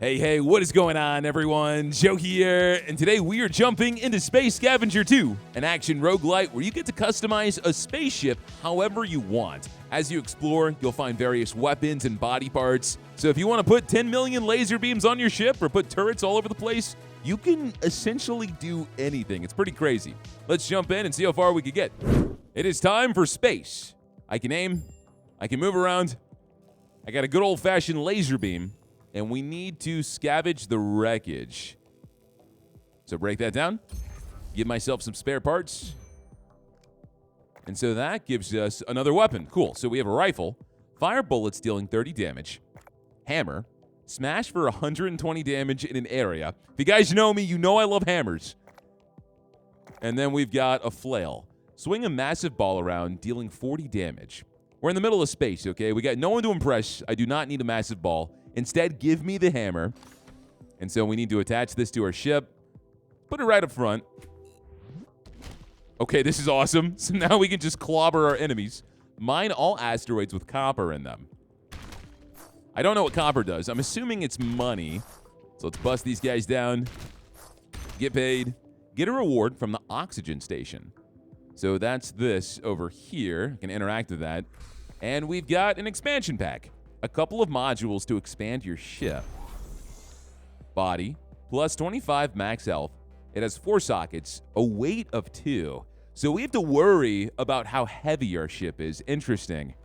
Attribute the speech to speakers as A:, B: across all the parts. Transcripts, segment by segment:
A: Hey, what is going on, everyone? Joe here, and today we are jumping into Space Scavenger 2, an action roguelite where you get to customize a spaceship however you want. As you explore, you'll find various weapons and body parts, so if you want to put 10 million laser beams on your ship or put turrets all over the place, you can essentially do anything. It's pretty crazy. Let's jump in and see how far we can get. It is time for space. I can aim, I can move around, I got a good old-fashioned laser beam, and we need to scavenge the wreckage. So break that down, give myself some spare parts. And so that gives us another weapon. Cool, so we have a rifle, fire bullets dealing 30 damage, hammer, smash for 120 damage in an area. If you guys know me, you know I love hammers. And then we've got a flail. Swing a massive ball around, dealing 40 damage. We're in the middle of space, okay? We got no one to impress. I do not need a massive ball. Instead, give me the hammer. And so we need to attach this to our ship. Put it right up front. Okay, this is awesome. So now we can just clobber our enemies. Mine all asteroids with copper in them. I don't know what copper does. I'm assuming it's money. So let's bust these guys down. Get paid. Get a reward from the oxygen station. So that's this over here. I can interact with that. And we've got an expansion pack. A couple of modules to expand your ship. Body, plus 25 max health. It has 4 sockets, a weight of 2. So we have to worry about how heavy our ship is. Interesting.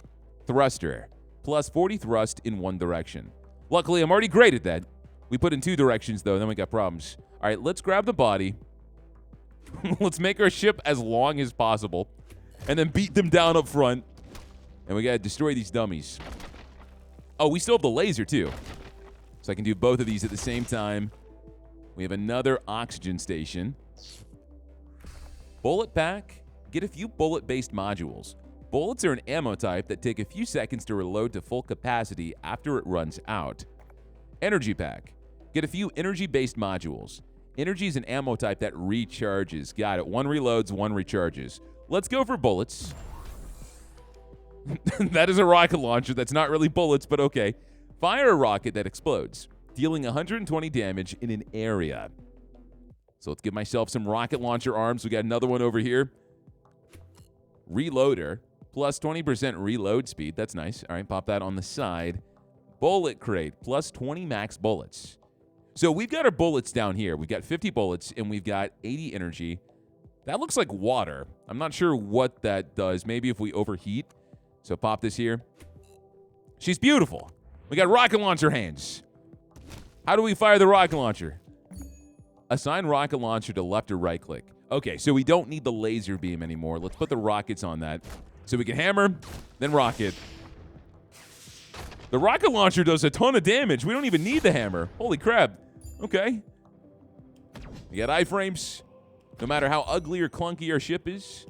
A: Thruster, plus 40 thrust in one direction. Luckily, I'm already great at that. We put in 2 directions, though, then we got problems. All right, let's grab the body. Let's make our ship as long as possible. And then beat them down up front. And we got to destroy these dummies. Oh, we still have the laser, too. So I can do both of these at the same time. We have another oxygen station. Bullet pack. Get a few bullet-based modules. Bullets are an ammo type that take a few seconds to reload to full capacity after it runs out. Energy pack. Get a few energy-based modules. Energy is an ammo type that recharges. Got it. 1 reloads, 1 recharges. Let's go for bullets. That is a rocket launcher. That's not really bullets, but okay. Fire a rocket that explodes, dealing 120 damage in an area. So let's give myself some rocket launcher arms. We got another one over here. Reloader, plus 20% reload speed. That's nice. All right, pop that on the side. Bullet crate, plus 20 max bullets. So we've got our bullets down here. We've got 50 bullets, and we've got 80 energy. That looks like water. I'm not sure what that does. Maybe if we overheat. So pop this here. She's beautiful. We got rocket launcher hands. How do we fire the rocket launcher? Assign rocket launcher to left or right click. Okay, so we don't need the laser beam anymore. Let's put the rockets on that. So we can hammer, then rocket. The rocket launcher does a ton of damage. We don't even need the hammer. Holy crap. Okay. We got iframes. No matter how ugly or clunky our ship is,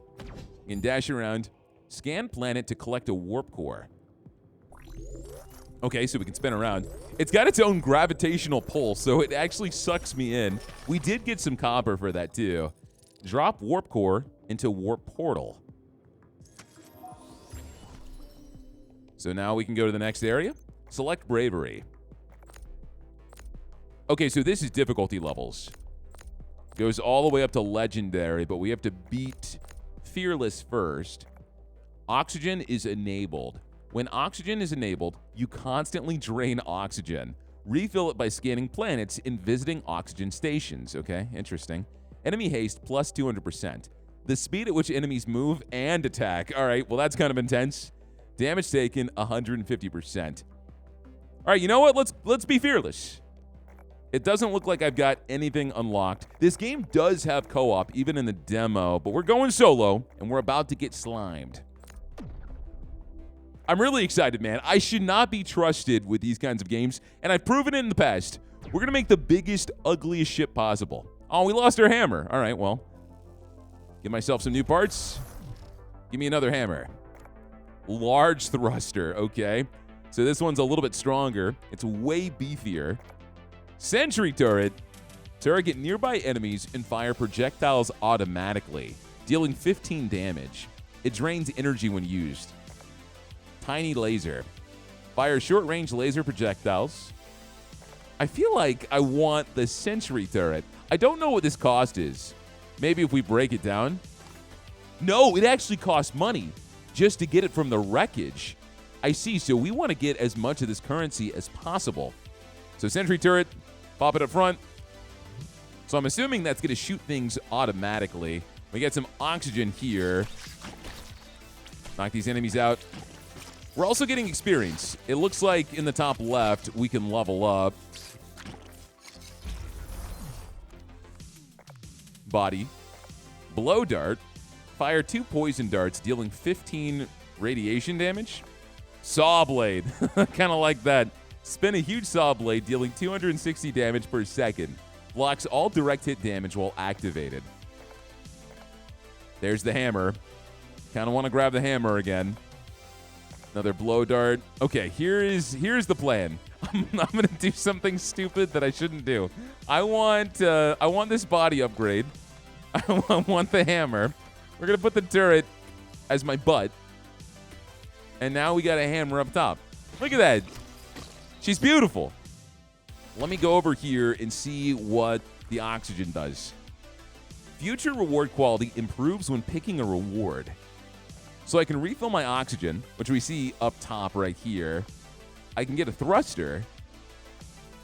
A: you can dash around. Scan planet to collect a warp core. Okay, so we can spin around. It's got its own gravitational pull, so it actually sucks me in. We did get some copper for that, too. Drop warp core into warp portal. So now we can go to the next area. Select bravery. Okay, so this is difficulty levels. Goes all the way up to legendary, but we have to beat fearless first. Oxygen is enabled. When oxygen is enabled, you constantly drain oxygen. Refill it by scanning planets and visiting oxygen stations. Okay, interesting. Enemy haste plus 200%. The speed at which enemies move and attack. All right, well, that's kind of intense. Damage taken 150%. All right, you know what? Let's be fearless. It doesn't look like I've got anything unlocked. This game does have co-op, even in the demo, but we're going solo, and we're about to get slimed. I'm really excited, man. I should not be trusted with these kinds of games, and I've proven it in the past. We're going to make the biggest, ugliest ship possible. Oh, we lost our hammer. All right, well, get myself some new parts. Give me another hammer. Large thruster, okay. So this one's a little bit stronger. It's way beefier. Sentry turret. Target nearby enemies and fire projectiles automatically, dealing 15 damage. It drains energy when used. Tiny laser. Fire short-range laser projectiles. I feel like I want the sentry turret. I don't know what this cost is. Maybe if we break it down. No, it actually costs money just to get it from the wreckage. I see. So we want to get as much of this currency as possible. So sentry turret, pop it up front. So I'm assuming that's going to shoot things automatically. We get some oxygen here. Knock these enemies out. We're also getting experience. It looks like in the top left, we can level up. Body. Blow dart. Fire 2 poison darts, dealing 15 radiation damage. Saw blade. Kind of like that. Spin a huge saw blade, dealing 260 damage per second. Blocks all direct hit damage while activated. There's the hammer. Kind of want to grab the hammer again. Another blow dart. Okay, here's the plan. I'm gonna do something stupid that I shouldn't do. I want this body upgrade. I want the hammer. We're gonna put the turret as my butt. And now we got a hammer up top. Look at that. She's beautiful. Let me go over here and see what the oxygen does. Future reward quality improves when picking a reward. So I can refill my oxygen, which we see up top right here. I can get a thruster,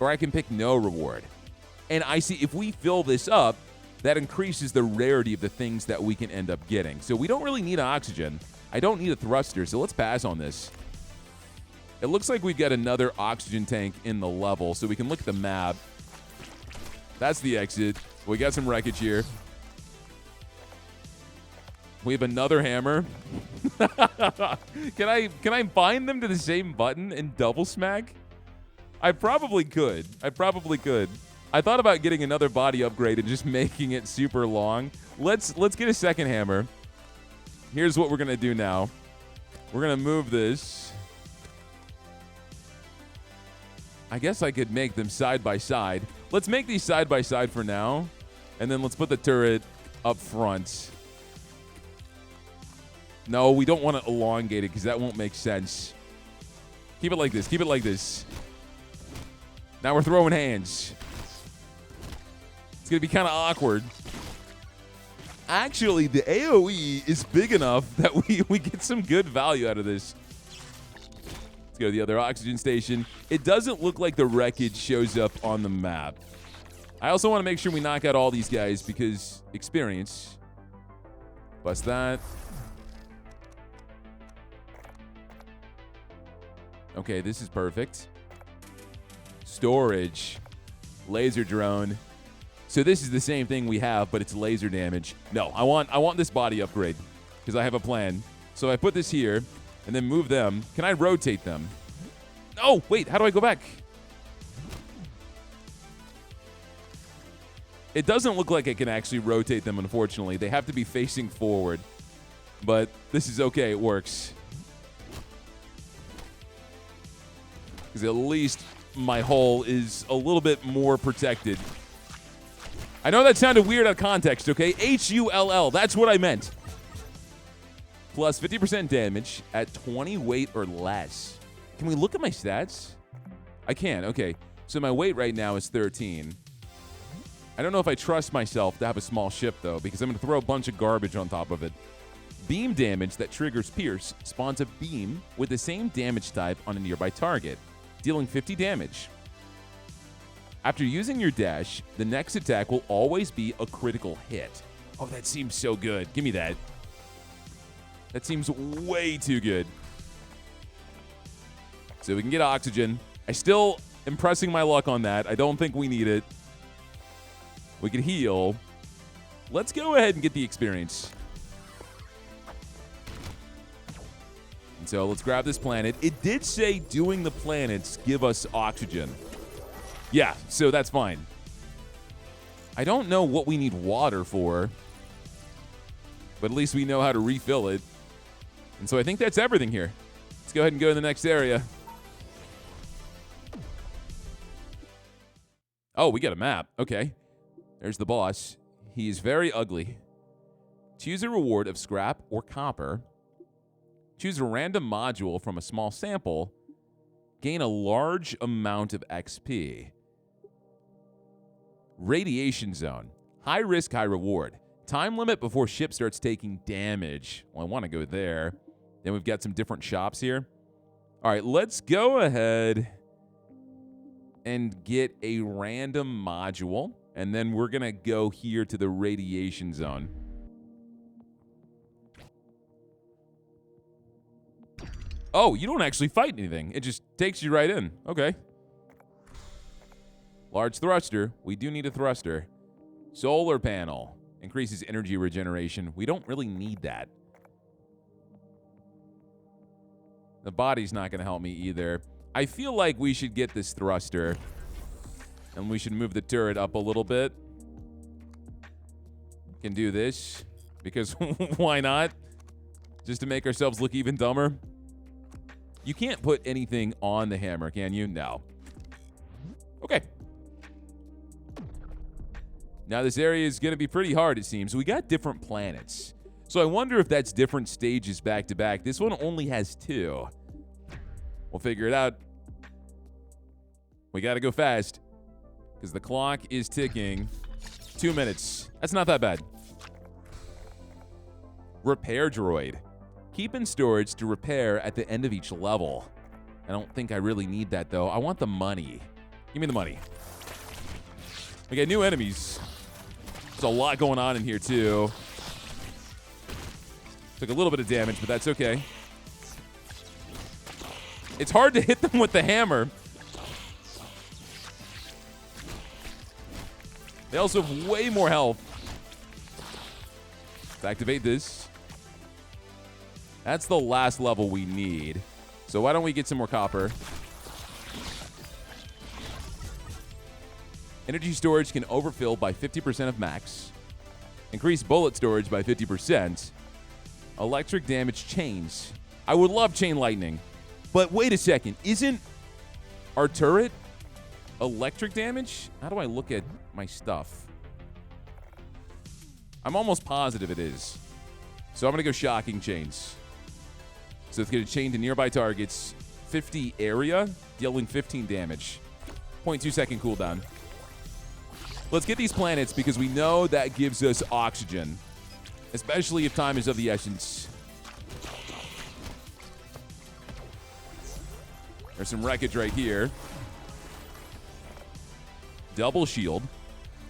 A: or I can pick no reward. And I see if we fill this up, that increases the rarity of the things that we can end up getting. So we don't really need oxygen. I don't need a thruster, so let's pass on this. It looks like we've got another oxygen tank in the level, so we can look at the map. That's the exit. We got some wreckage here. We have another hammer. Can I bind them to the same button and double smack? I probably could. I thought about getting another body upgrade and just making it super long. Let's get a second hammer. Here's what we're gonna do now. We're gonna move this. I guess I could make them side by side. Let's make these side by side for now, and then let's put the turret up front. No, we don't want to elongate it because that won't make sense. Keep it like this. Keep it like this. Now we're throwing hands. It's going to be kind of awkward. Actually, the AoE is big enough that we get some good value out of this. Let's go to the other oxygen station. It doesn't look like the wreckage shows up on the map. I also want to make sure we knock out all these guys because experience. Bust that. Okay, this is perfect. Storage. Laser drone. So this is the same thing we have, but it's laser damage. No, I want this body upgrade because I have a plan. So I put this here and then move them. Can I rotate them? Oh, wait, how do I go back? It doesn't look like I can actually rotate them, unfortunately. They have to be facing forward. But this is okay, it works. Because at least my hull is a little bit more protected. I know that sounded weird out of context, okay? H-U-L-L, that's what I meant. Plus 50% damage at 20 weight or less. Can we look at my stats? I can, okay. So my weight right now is 13. I don't know if I trust myself to have a small ship, though, because I'm going to throw a bunch of garbage on top of it. Beam damage that triggers Pierce spawns a beam with the same damage type on a nearby target, dealing 50 damage. After using your dash, the next attack will always be a critical hit. Oh, that seems so good. Give me that. That seems way too good. So we can get oxygen. I still am pressing my luck on that. I don't think we need it. We can heal. Let's go ahead and get the experience. And so let's grab this planet. It did say doing the planets give us oxygen. Yeah, so that's fine. I don't know what we need water for, but at least we know how to refill it. And so I think that's everything here. Let's go ahead and go to the next area. Oh, we got a map. Okay. There's the boss. He is very ugly. Choose a reward of scrap or copper. Choose a random module from a small sample. Gain a large amount of XP. Radiation zone. High risk, high reward. Time limit before ship starts taking damage. Well, I want to go there. Then we've got some different shops here. All right, let's go ahead and get a random module. And then we're going to go here to the radiation zone. Oh, you don't actually fight anything. It just takes you right in. Okay. Large thruster. We do need a thruster. Solar panel. Increases energy regeneration. We don't really need that. The body's not going to help me either. I feel like we should get this thruster. And we should move the turret up a little bit. Can do this. Because why not? Just to make ourselves look even dumber. You can't put anything on the hammer, can you? No. Okay. Now, this area is going to be pretty hard, it seems. We got different planets. So I wonder if that's different stages back to back. This one only has 2. We'll figure it out. We got to go fast because the clock is ticking. 2 minutes. That's not that bad. Repair droid. Keep in storage to repair at the end of each level. I don't think I really need that, though. I want the money. Give me the money. We got new enemies. There's a lot going on in here, too. Took a little bit of damage, but that's okay. It's hard to hit them with the hammer. They also have way more health. Let's activate this. That's the last level we need. So why don't we get some more copper? Energy storage can overfill by 50% of max. Increase bullet storage by 50%. Electric damage chains. I would love chain lightning. But wait a second. Isn't our turret electric damage? How do I look at my stuff? I'm almost positive it is. So I'm going to go shocking chains. So it's going to chain to nearby targets. 50 area, dealing 15 damage. 0.2 second cooldown. Let's get these planets because we know that gives us oxygen. Especially if time is of the essence. There's some wreckage right here. Double shield.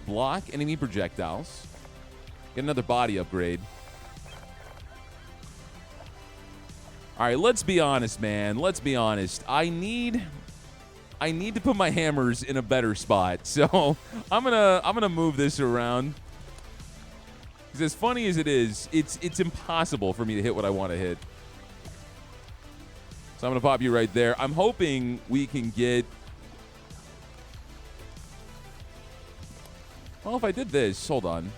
A: Block enemy projectiles. Get another body upgrade. All right, let's be honest, man. Let's be honest. I need to put my hammers in a better spot. So I'm gonna move this around. Because as funny as it is, it's impossible for me to hit what I want to hit. So I'm gonna pop you right there. I'm hoping we can get. Well, if I did this, hold on.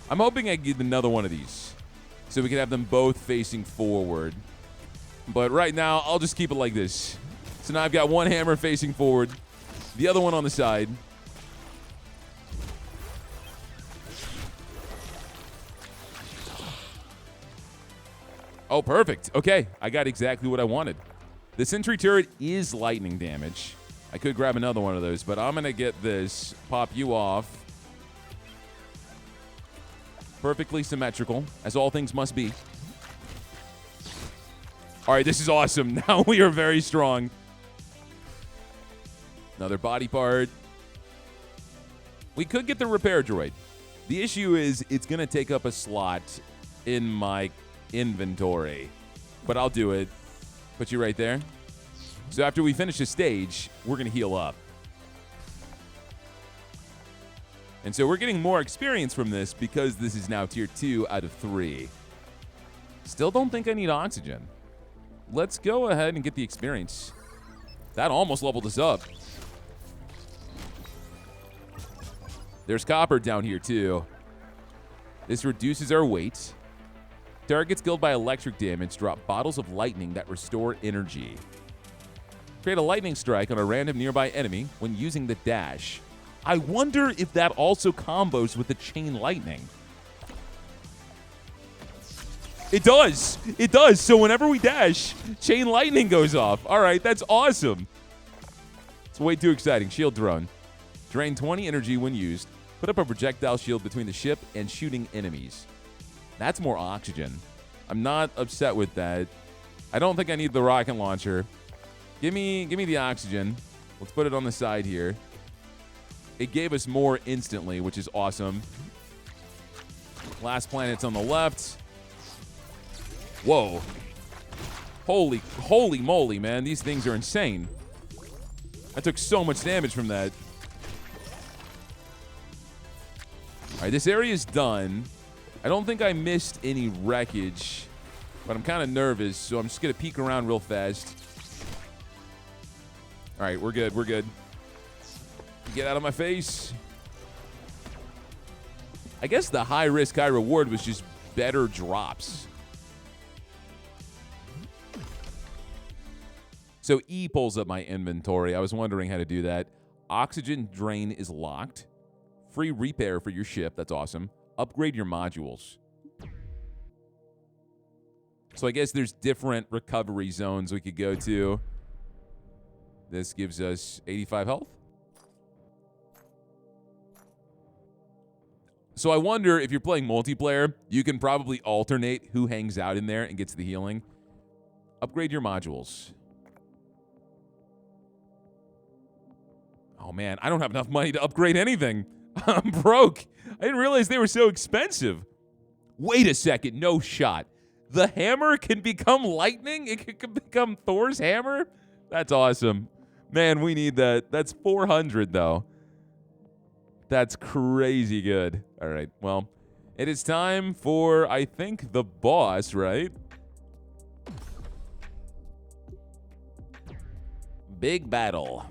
A: I'm hoping I get another one of these so we can have them both facing forward. But right now, I'll just keep it like this. So now I've got one hammer facing forward, the other one on the side. Oh, perfect. Okay, I got exactly what I wanted. The sentry turret is lightning damage. I could grab another one of those, but I'm going to get this, pop you off. Perfectly symmetrical, as all things must be. All right, this is awesome. Now we are very strong. Another body part. We could get the repair droid. The issue is it's going to take up a slot in my inventory. But I'll do it. Put you right there. So after we finish this stage, we're going to heal up. And so we're getting more experience from this because this is now tier 2 out of 3. Still don't think I need oxygen. Let's go ahead and get the experience. That almost leveled us up. There's copper down here too. This reduces our weight. Targets killed by electric damage drop bottles of lightning that restore energy. Create a lightning strike on a random nearby enemy when using the dash. I wonder if that also combos with the chain lightning. It does. It does. So whenever we dash, chain lightning goes off. All right, that's awesome. It's way too exciting. Shield drone. Drain 20 energy when used. Put up a projectile shield between the ship and shooting enemies. That's more oxygen. I'm not upset with that. I don't think I need the rocket launcher. Give me the oxygen. Let's put it on the side here. It gave us more instantly, which is awesome. Last planet's on the left. Whoa. Holy moly, man. These things are insane. I took so much damage from that. All right, this area is done. I don't think I missed any wreckage, but I'm kind of nervous, so I'm just going to peek around real fast. All right, we're good. We're good. Get out of my face. I guess the high risk, high reward was just better drops. So E pulls up my inventory. I was wondering how to do that. Oxygen drain is locked. Free repair for your ship. That's awesome. Upgrade your modules. So I guess there's different recovery zones we could go to. This gives us 85 health. So I wonder if you're playing multiplayer, you can probably alternate who hangs out in there and gets the healing. Upgrade your modules. Oh man, I don't have enough money to upgrade anything. I'm broke. I didn't realize they were so expensive. Wait a second, no shot. The hammer can become lightning? It can become Thor's hammer? That's awesome. Man, we need that. That's 400 though. That's crazy good. All right, well, it is time for, I think, the boss, right? Big battle.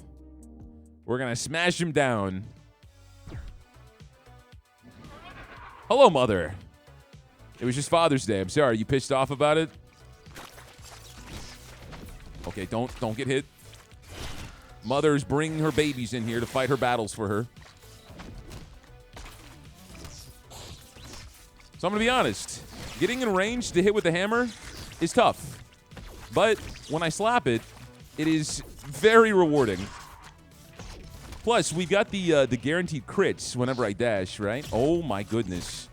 A: We're going to smash him down. Hello, Mother. It was just Father's Day. I'm sorry. Are you pissed off about it? Okay, don't get hit. Mother's bringing her babies in here to fight her battles for her. So I'm going to be honest. Getting in range to hit with the hammer is tough. But when I slap it, it is very rewarding. Plus, we got the guaranteed crits whenever I dash, right? Oh, my goodness.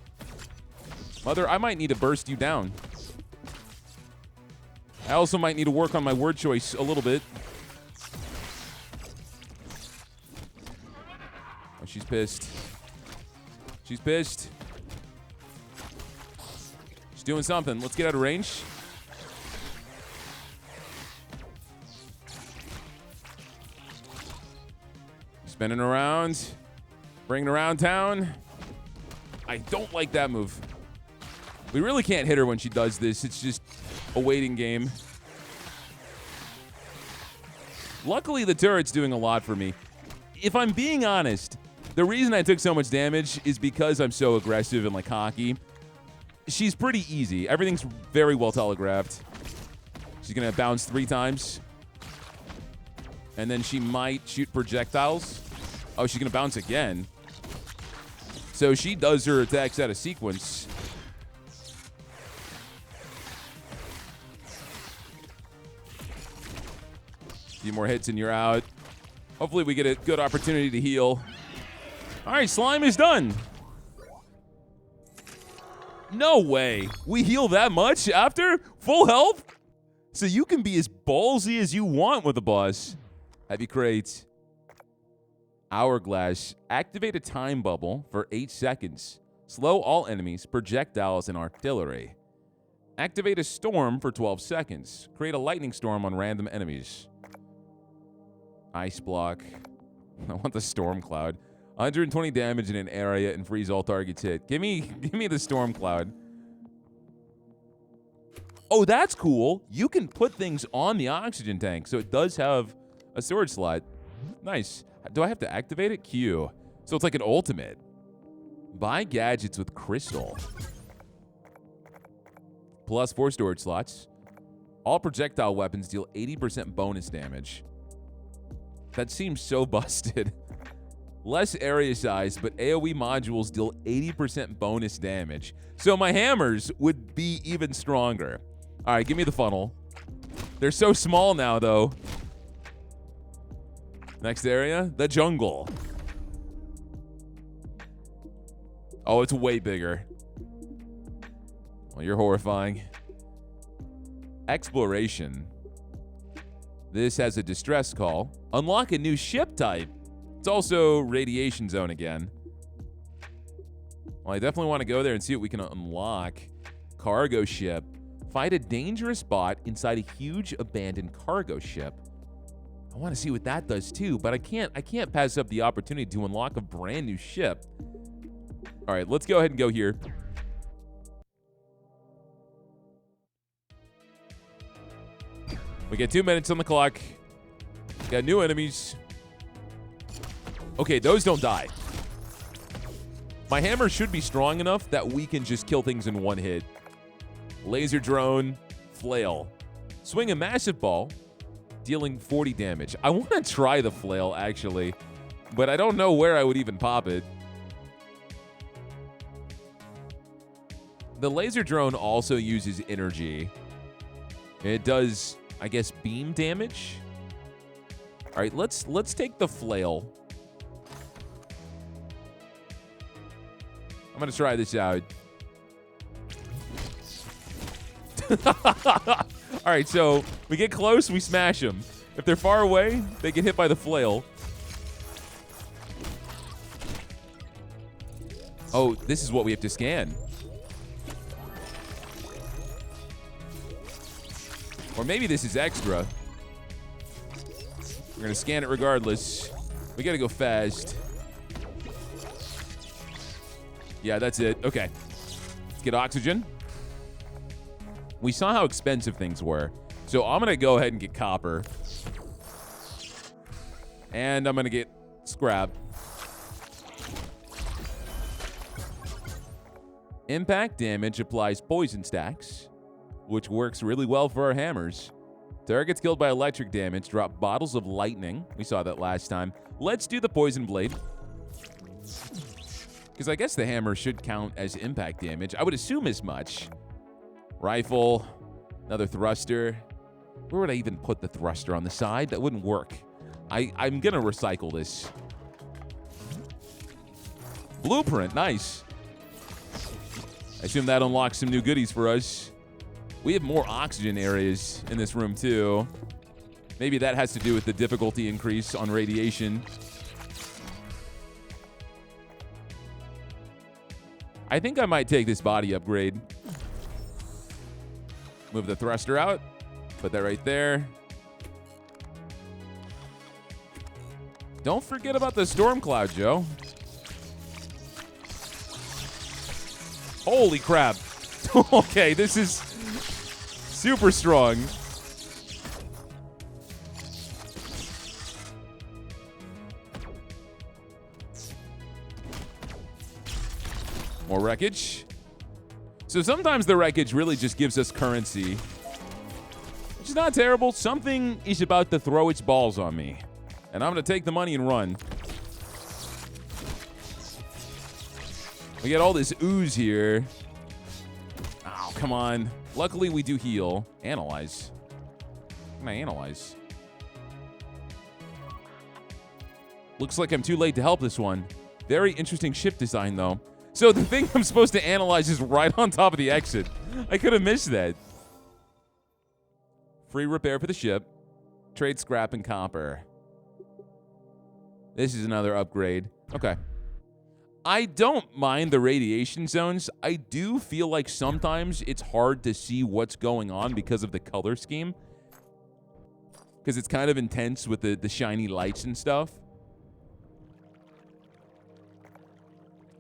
A: Mother, I might need to burst you down. I also might need to work on my word choice a little bit. Oh, she's pissed. She's pissed. She's doing something. Let's get out of range. Spinning around. Bringing around town. I don't like that move. We really can't hit her when she does this. It's just a waiting game. Luckily, the turret's doing a lot for me. If I'm being honest, the reason I took so much damage is because I'm so aggressive and like cocky. She's pretty easy. Everything's very well telegraphed. She's going to bounce 3 times. And then she might shoot projectiles. Oh, she's going to bounce again. So she does her attacks out of sequence. A few more hits and you're out. Hopefully we get a good opportunity to heal. All right, slime is done. No way. We heal that much after full health? So you can be as ballsy as you want with the boss. That'd be great. Hourglass. Activate a time bubble for 8 seconds. Slow all enemies, projectiles, and artillery. Activate a storm for 12 seconds. Create a lightning storm on random enemies. Ice block. I want the storm cloud. 120 damage in an area and freeze all targets hit. Give me the storm cloud. Oh, that's cool. You can put things on the oxygen tank, so it does have a storage slot. Nice. Do I have to activate it? Q. So it's like an ultimate. Buy gadgets with crystal. Plus 4 storage slots. All projectile weapons deal 80% bonus damage. That seems so busted. Less area size, but AoE modules deal 80% bonus damage. So my hammers would be even stronger. All right, give me the funnel. They're so small now, though. Next area, the jungle. Oh, it's way bigger. Well, you're horrifying. Exploration. This has a distress call. Unlock a new ship type. It's also radiation zone again. Well, I definitely want to go there and see what we can unlock. Cargo ship. Fight a dangerous bot inside a huge abandoned cargo ship. I want to see what that does too, but I can't pass up the opportunity to unlock a brand new ship. All right, let's go ahead and go here. We get 2 minutes on the clock. Got new enemies. Okay, those don't die. My hammer should be strong enough that we can just kill things in one hit. Laser drone, flail. Swing a massive ball, dealing 40 damage. I want to try the flail, actually, but I don't know where I would even pop it. The laser drone also uses energy. It does, I guess, beam damage. All right, let's take the flail. I'm gonna try this out. All right, so we get close, we smash them. If they're far away, they get hit by the flail. Oh, this is what we have to scan. Or maybe this is extra. We're gonna scan it regardless. We gotta go fast. Yeah, that's it. Okay. Let's get oxygen. We saw how expensive things were. So I'm gonna go ahead and get copper. And I'm gonna get scrap. Impact damage applies poison stacks, which works really well for our hammers. Targets killed by electric damage drop bottles of lightning. We saw that last time. Let's do the poison blade. Because I guess the hammer should count as impact damage. I would assume as much. Rifle. Another thruster. Where would I even put the thruster? On the side? That wouldn't work. I'm going to recycle this. Blueprint. Nice. I assume that unlocks some new goodies for us. We have more oxygen areas in this room, too. Maybe that has to do with the difficulty increase on radiation. I think I might take this body upgrade. Move the thruster out. Put that right there. Don't forget about the storm cloud, Joe. Holy crap. Okay, this is super strong. More wreckage. So sometimes the wreckage really just gives us currency, which is not terrible. Something is about to throw its balls on me, and I'm going to take the money and run. We got all this ooze here. Oh, come on. Luckily, we do heal. Analyze. What can I analyze? Looks like I'm too late to help this one. Very interesting ship design, though. So the thing I'm supposed to analyze is right on top of the exit. I could have missed that. Free repair for the ship. Trade scrap and copper. This is another upgrade. Okay. I don't mind the radiation zones. I do feel like sometimes it's hard to see what's going on because of the color scheme. Because it's kind of intense with the shiny lights and stuff.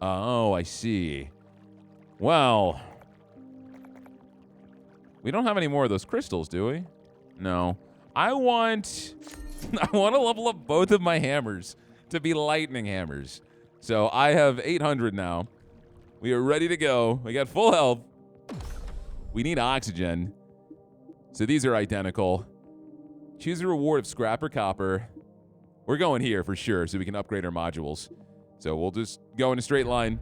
A: Oh, I see. Well, we don't have any more of those crystals, do we? No. I want to level up both of my hammers to be lightning hammers. So I have 800 now. We are ready to go. We got full health. We need oxygen. So these are identical. Choose a reward of scrap or copper. We're going here for sure so we can upgrade our modules. So we'll just go in a straight line.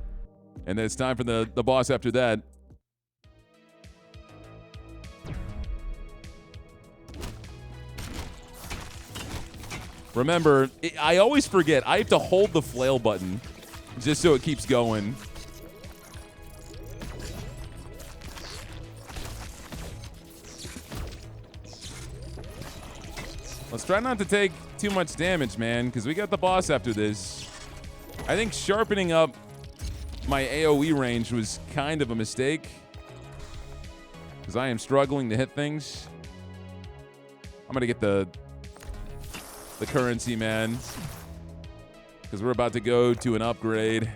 A: And then it's time for the boss after that. Remember, I always forget. I have to hold the flail button just so it keeps going. Let's try not to take too much damage, man, because we got the boss after this. I think sharpening up my AoE range was kind of a mistake, because I am struggling to hit things. I'm going to get the currency, man, because we're about to go to an upgrade.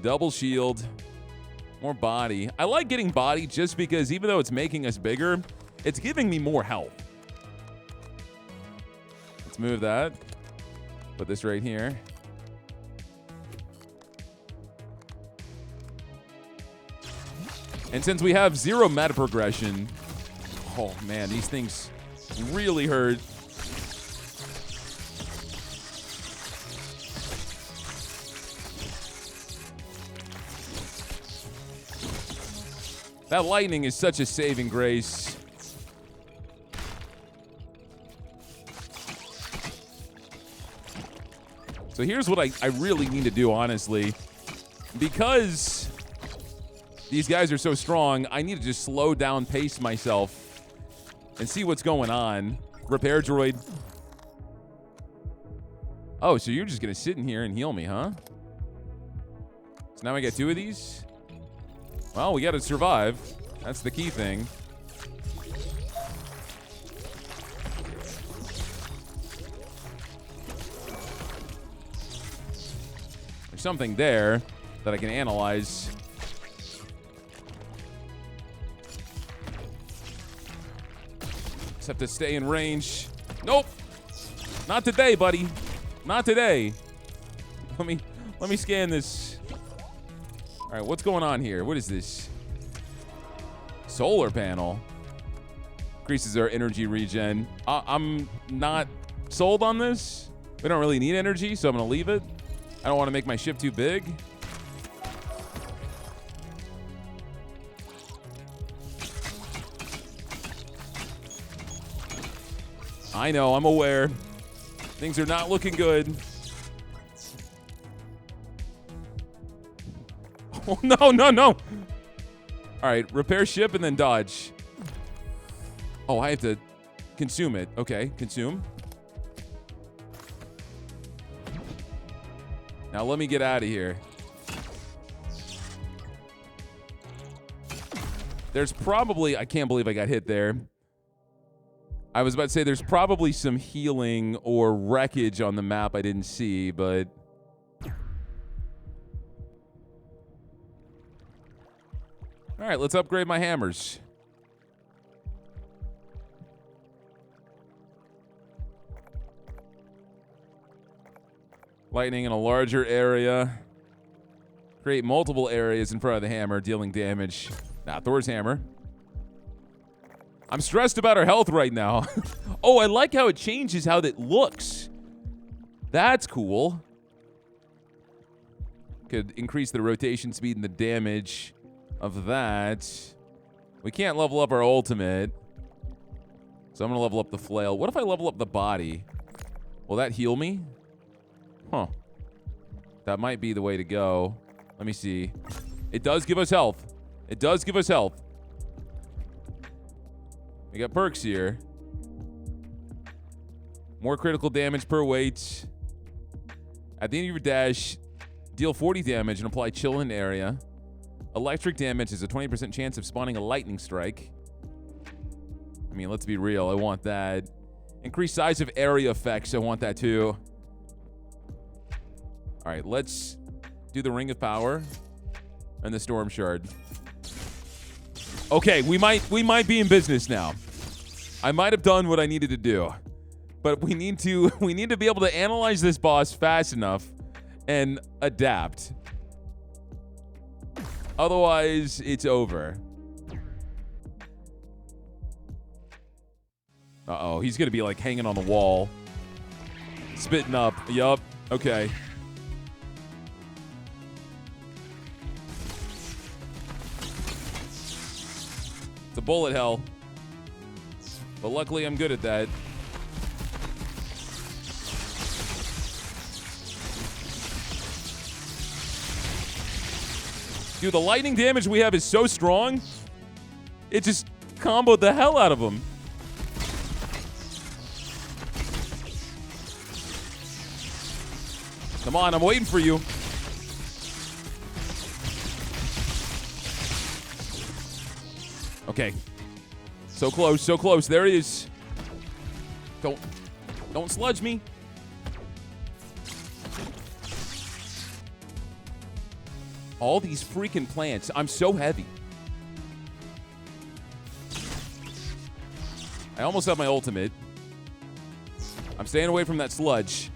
A: Double shield, more body. I like getting body just because even though it's making us bigger, it's giving me more health. Let's move that. Put this right here. And since we have 0 meta progression, oh man, these things really hurt. That lightning is such a saving grace. So here's what I really need to do, honestly. Because these guys are so strong, I need to just slow down, pace myself, and see what's going on. Repair droid. Oh, so you're just going to sit in here and heal me, huh? So now I get 2 of these? Well, we got to survive. That's the key thing. There's something there that I can analyze. Just have to stay in range. Nope. Not today, buddy. Not today. Let me scan this. All right, what's going on here? What is this? Solar panel. Increases our energy regen. I'm not sold on this. We don't really need energy, so I'm going to leave it. I don't want to make my ship too big. I know, I'm aware. Things are not looking good. Oh, no, no, no. All right, repair ship and then dodge. Oh, I have to consume it. Okay, consume. Now let me get out of here. There's probably, I can't believe I got hit there. I was about to say there's probably some healing or wreckage on the map I didn't see, but... All right, let's upgrade my hammers. Lightning in a larger area. Create multiple areas in front of the hammer, dealing damage. Nah, Thor's hammer. I'm stressed about our health right now. Oh, I like how it changes how that looks. That's cool. Could increase the rotation speed and the damage of that. We can't level up our ultimate. So I'm going to level up the flail. What if I level up the body? Will that heal me? Huh. That might be the way to go. Let me see. It does give us health. It does give us health. We got perks here. More critical damage per weight. At the end of your dash, deal 40 damage and apply chill in area. Electric damage is a 20% chance of spawning a lightning strike. I mean, let's be real. I want that. Increased size of area effects. I want that too. All right, let's do the Ring of Power and the Storm Shard. Okay, we might be in business now. I might have done what I needed to do, but we need to be able to analyze this boss fast enough and adapt. Otherwise, it's over. Uh-oh, he's gonna be like hanging on the wall, spitting up. Yup. Okay. It's a bullet hell. But luckily, I'm good at that. Dude, the lightning damage we have is so strong. It just comboed the hell out of him. Come on, I'm waiting for you. Okay. So close, so close. There he is. Don't sludge me. All these freaking plants. I'm so heavy. I almost have my ultimate. I'm staying away from that sludge.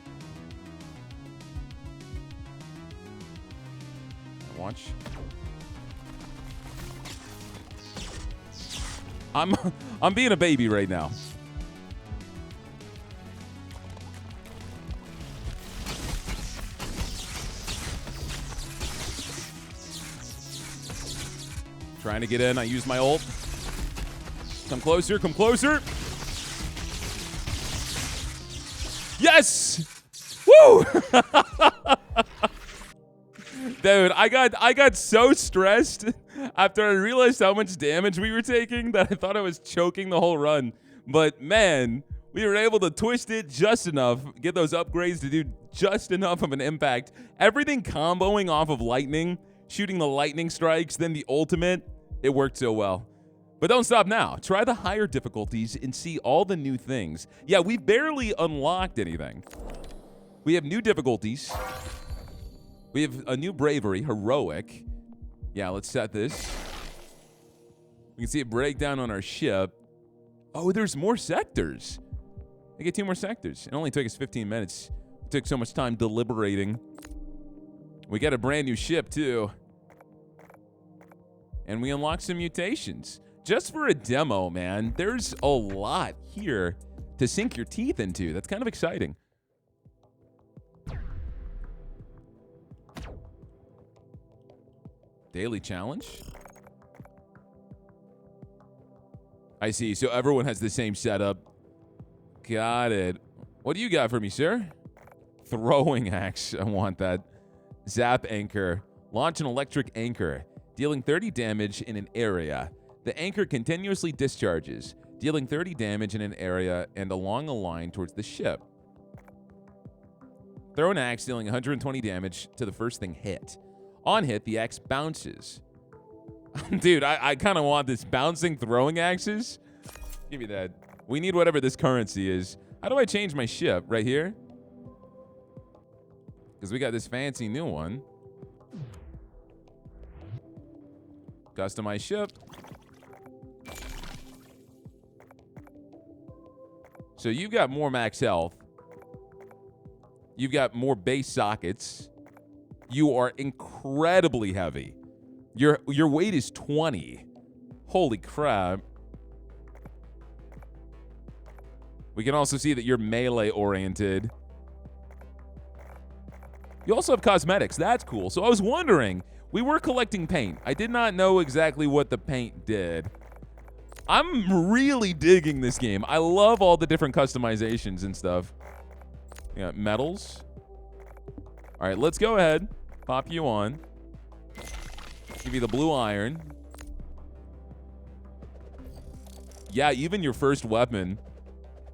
A: Watch. I'm being a baby right now. Trying to get in. I use my ult. Come closer. Come closer. Yes! Woo! Dude, I got so stressed after I realized how much damage we were taking that I thought I was choking the whole run. But man, we were able to twist it just enough, get those upgrades to do just enough of an impact. Everything comboing off of lightning, shooting the lightning strikes, then the ultimate, it worked so well. But don't stop now. Try the higher difficulties and see all the new things. Yeah, we barely unlocked anything. We have new difficulties. We have a new bravery, heroic. Yeah, let's set this. We can see it break down on our ship. Oh, there's more sectors. I get 2 more sectors. It only took us 15 minutes. It took so much time deliberating. We got a brand new ship, too. And we unlocked some mutations. Just for a demo, man, there's a lot here to sink your teeth into. That's kind of exciting. Daily challenge. I see. So everyone has the same setup. Got it. What do you got for me, sir? Throwing axe. I want that. Zap anchor. Launch an electric anchor, dealing 30 damage in an area. The anchor continuously discharges, dealing 30 damage in an area and along a line towards the ship. Throw an axe, dealing 120 damage to the first thing hit. On hit, the axe bounces. Dude, I kind of want this bouncing throwing axes. Give me that. We need whatever this currency is. How do I change my ship? Right here? Because we got this fancy new one. Customize ship. So you've got more max health. You've got more base sockets. You are incredibly heavy. Your weight is 20. Holy crap. We can also see that you're melee oriented. You also have cosmetics. That's cool. So I was wondering, we were collecting paint. I did not know exactly what the paint did. I'm really digging this game. I love all the different customizations and stuff. Yeah, metals. All right, let's go ahead. Pop you on. Give you the blue iron. Yeah, even your first weapon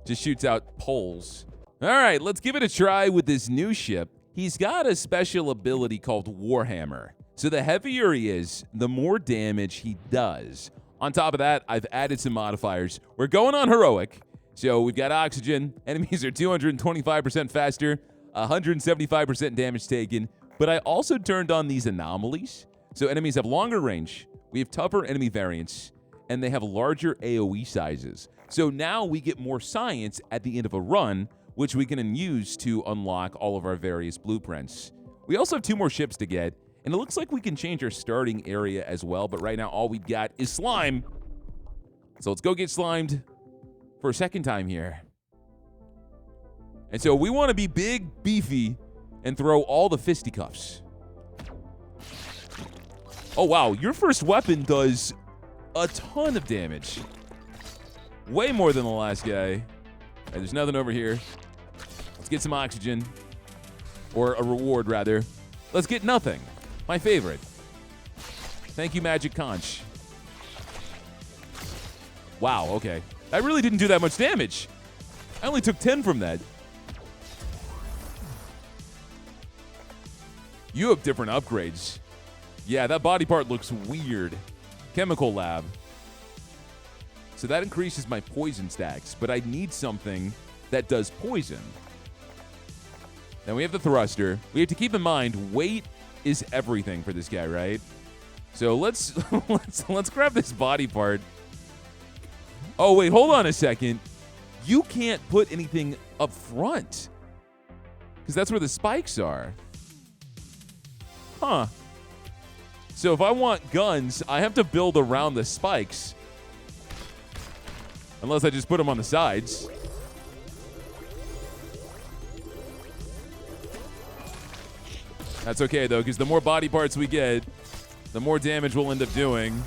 A: just shoots out poles. All right, let's give it a try with this new ship. He's got a special ability called Warhammer. So the heavier he is, the more damage he does. On top of that, I've added some modifiers. We're going on heroic. So we've got oxygen. Enemies are 225% faster, 175% damage taken. But I also turned on these anomalies. So enemies have longer range. We have tougher enemy variants. And they have larger AoE sizes. So now we get more science at the end of a run, which we can use to unlock all of our various blueprints. We also have 2 more ships to get. And it looks like we can change our starting area as well, but right now all we've got is slime. So let's go get slimed for a second time here. And so we want to be big, beefy, and throw all the fisticuffs. Oh, wow. Your first weapon does a ton of damage. Way more than the last guy. All right, there's nothing over here. Let's get some oxygen. Or a reward, rather. Let's get nothing. My favorite. Thank you, Magic Conch. Wow, okay. That really didn't do that much damage. I only took 10 from that. You have different upgrades. Yeah, that body part looks weird. Chemical lab. So that increases my poison stacks, but I need something that does poison. Then we have the thruster. We have to keep in mind weight is everything for this guy, right? So let's grab this body part. Oh wait, hold on a second. You can't put anything up front because that's where the spikes are. Huh. So if I want guns, I have to build around the spikes. Unless I just put them on the sides. That's okay, though, because the more body parts we get, the more damage we'll end up doing.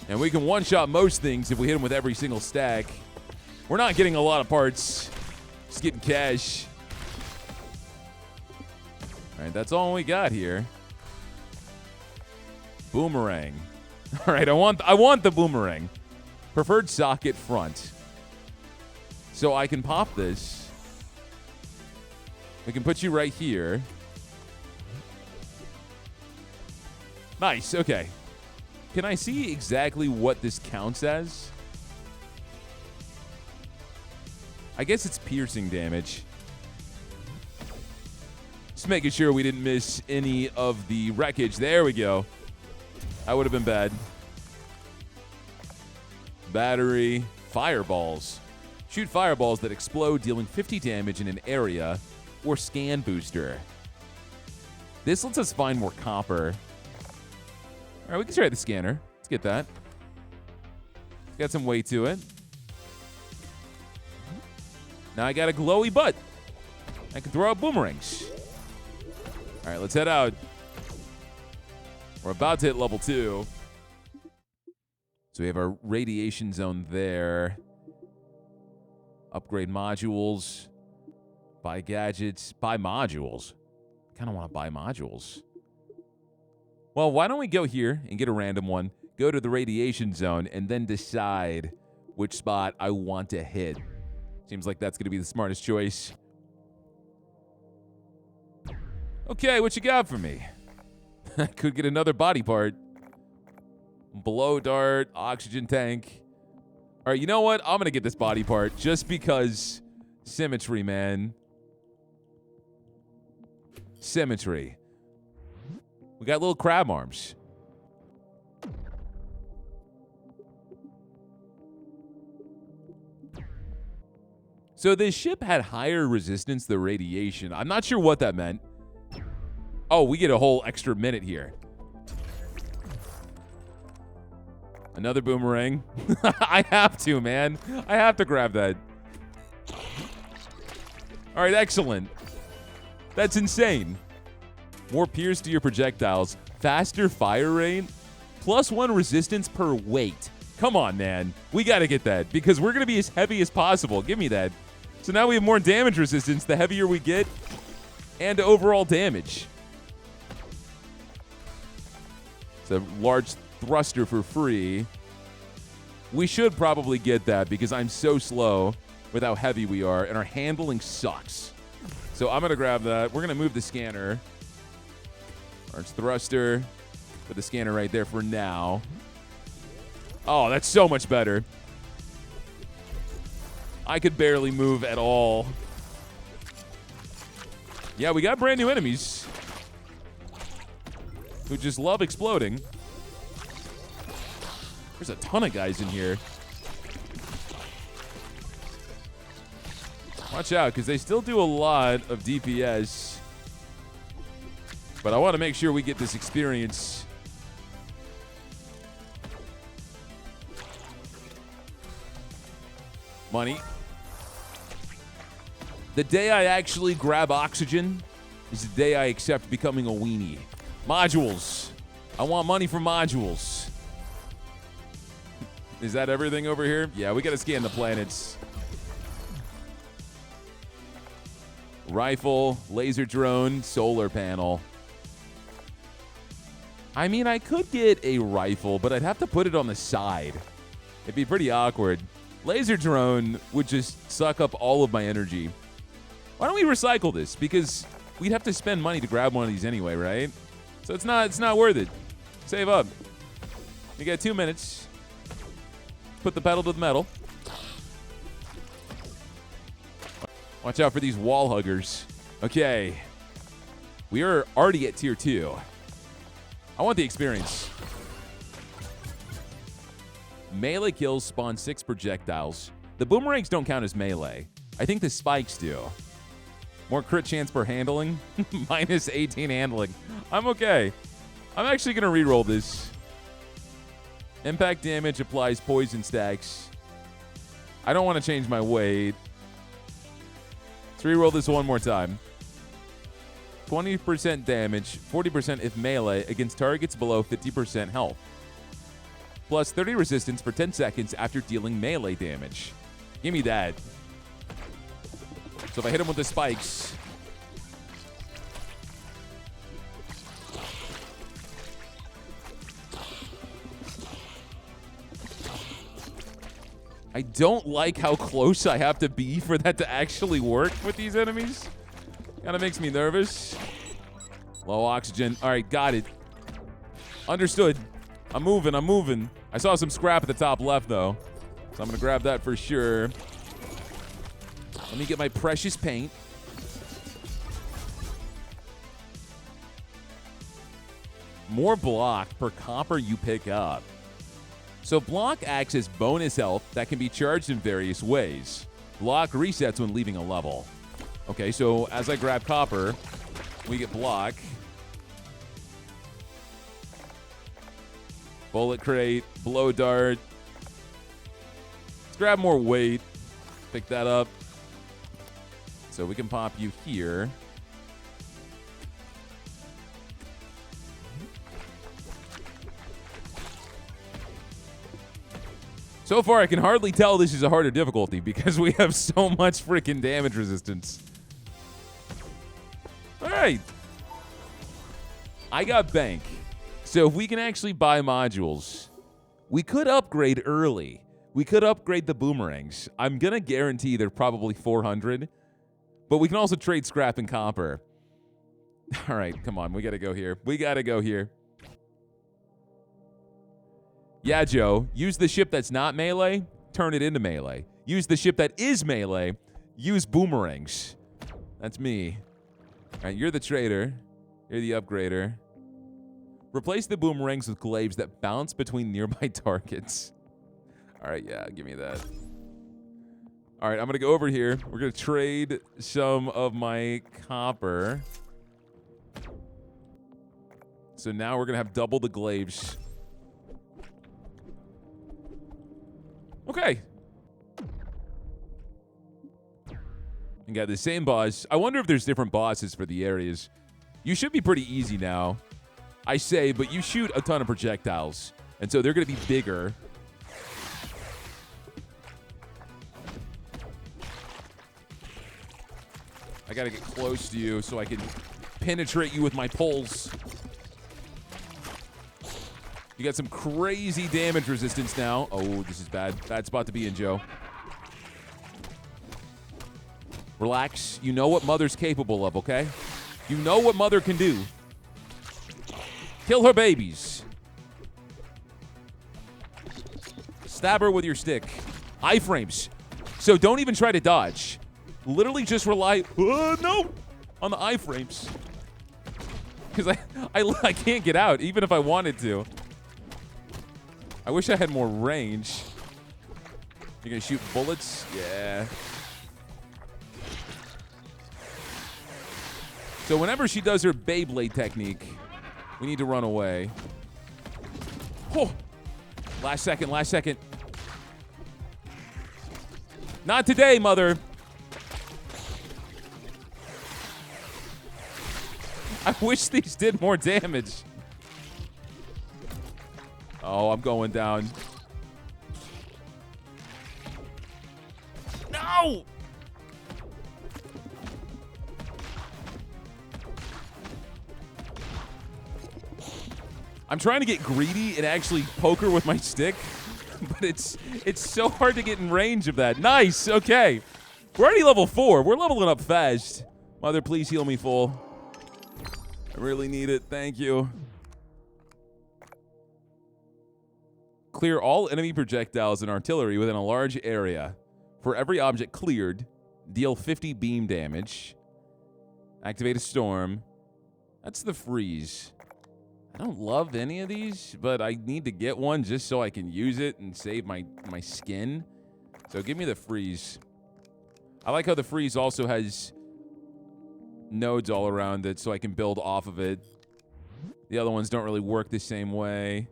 A: And we can one-shot most things if we hit them with every single stack. We're not getting a lot of parts. Just getting cash. All right, that's all we got here. Boomerang. All right, I want the boomerang. Preferred socket front. So I can pop this. We can put you right here. Nice, okay. Can I see exactly what this counts as? I guess it's piercing damage. Just making sure we didn't miss any of the wreckage. There we go. That would have been bad. Battery. Fireballs. Shoot fireballs that explode, dealing 50 damage in an area, or scan booster. This lets us find more copper. All right, we can try the scanner. Let's get that. It's got some weight to it. Now I got a glowy butt. I can throw out boomerangs. All right, let's head out. We're about to hit level 2. So we have our radiation zone there. Upgrade modules. Buy gadgets. Buy modules. Kind of want to buy modules. Well, why don't we go here and get a random one, go to the radiation zone, and then decide which spot I want to hit. Seems like that's going to be the smartest choice. Okay, what you got for me? I could get another body part. Blow dart, oxygen tank. All right, you know what? I'm going to get this body part just because symmetry, man. Symmetry. We got little crab arms. So this ship had higher resistance to radiation. I'm not sure what that meant. Oh, we get a whole extra minute here. Another boomerang. I have to, man. I have to grab that. All right, excellent. That's insane. More pierce to your projectiles. Faster fire rate. +1 resistance per weight. Come on, man. We got to get that because we're going to be as heavy as possible. Give me that. So now we have more damage resistance the heavier we get and overall damage. It's a large thruster for free. We should probably get that because I'm so slow with how heavy we are and our handling sucks. So I'm going to grab that. We're going to move the scanner. Large thruster. Put the scanner right there for now. Oh, that's so much better. I could barely move at all. Yeah, we got brand new enemies who just love exploding. There's a ton of guys in here. Watch out, because they still do a lot of DPS. But I want to make sure we get this experience. Money. The day I actually grab oxygen is the day I accept becoming a weenie. Modules. I want money for modules. Is that everything over here? Yeah, we got to scan the planets. Rifle, laser drone, solar panel. I mean, I could get a rifle, but I'd have to put it on the side. It'd be pretty awkward. Laser drone would just suck up all of my energy. Why don't we recycle this? Because we'd have to spend money to grab one of these anyway, right? So it's not worth it. Save up. You got 2 minutes. Put the pedal to the metal. Watch out for these wall huggers. Okay. We are already at tier 2. I want the experience. Melee kills spawn 6 projectiles. The boomerangs don't count as melee. I think the spikes do. More crit chance per handling. Minus 18 handling. I'm okay. I'm actually going to reroll this. Impact damage applies poison stacks. I don't want to change my weight. Let's reroll this one more time. 20% damage, 40% if melee against targets below 50% health. Plus 30 resistance for 10 seconds after dealing melee damage. Give me that. So if I hit him with the spikes. I don't like how close I have to be for that to actually work with these enemies. Kind of makes me nervous. Low oxygen. All right, got it. Understood. I'm moving. I saw some scrap at the top left, though. So I'm going to grab that for sure. Let me get my precious paint. More block per copper you pick up. So block acts as bonus health that can be charged in various ways. Block resets when leaving a level. Okay, so as I grab copper, we get block. Bullet crate, blow dart. Let's grab more weight. Pick that up. So we can pop you here. So far, I can hardly tell this is a harder difficulty because we have so much freaking damage resistance. All right. I got bank. So if we can actually buy modules, we could upgrade early. We could upgrade the boomerangs. I'm going to guarantee they're probably 400. But we can also trade scrap and copper. All right, come on. We got to go here. Yeah, Joe, use the ship that's not melee, turn it into melee. Use the ship that is melee, use boomerangs. That's me. All right, you're the trader. You're the upgrader. Replace the boomerangs with glaives that bounce between nearby targets. All right, yeah, give me that. All right, I'm going to go over here. We're going to trade some of my copper. So now we're going to have double the glaives. Okay. You got the same boss. I wonder if there's different bosses for the areas. You should be pretty easy now. I say, but you shoot a ton of projectiles. And so they're going to be bigger. I got to get close to you so I can penetrate you with my poles. You got some crazy damage resistance now. Oh, this is bad. Bad spot to be in, Joe. Relax. You know what Mother's capable of, okay? You know what Mother can do. Kill her babies. Stab her with your stick. Iframes. So don't even try to dodge. Literally just rely no, on the iframes. Because I can't get out, even if I wanted to. I wish I had more range. You're going to shoot bullets? Yeah. So whenever she does her Beyblade technique, we need to run away. Oh! Last second. Not today, Mother. I wish these did more damage. Oh, I'm going down. No! I'm trying to get greedy and actually poke her with my stick, but it's so hard to get in range of that. Nice, okay. We're already level 4. We're leveling up fast. Mother, please heal me full. I really need it, thank you. Clear all enemy projectiles and artillery within a large area. For every object cleared, deal 50 beam damage. Activate a storm. That's the freeze. I don't love any of these, but I need to get one just so I can use it and save my skin. So give me the freeze. I like how the freeze also has nodes all around it so I can build off of it. The other ones don't really work the same way.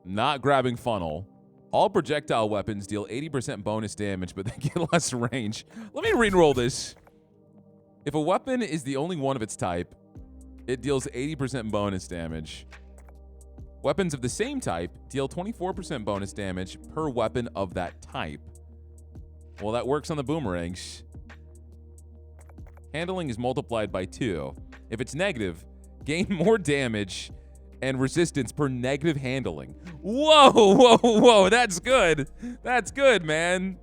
A: Not grabbing funnel. All projectile weapons deal 80% bonus damage, but they get less range. Let me re-roll this. If a weapon is the only one of its type, it deals 80% bonus damage. Weapons of the same type deal 24% bonus damage per weapon of that type. Well, that works on the boomerangs. Handling is multiplied by 2. If it's negative, gain more damage and resistance per negative handling. Whoa, whoa, whoa, that's good. That's good, man.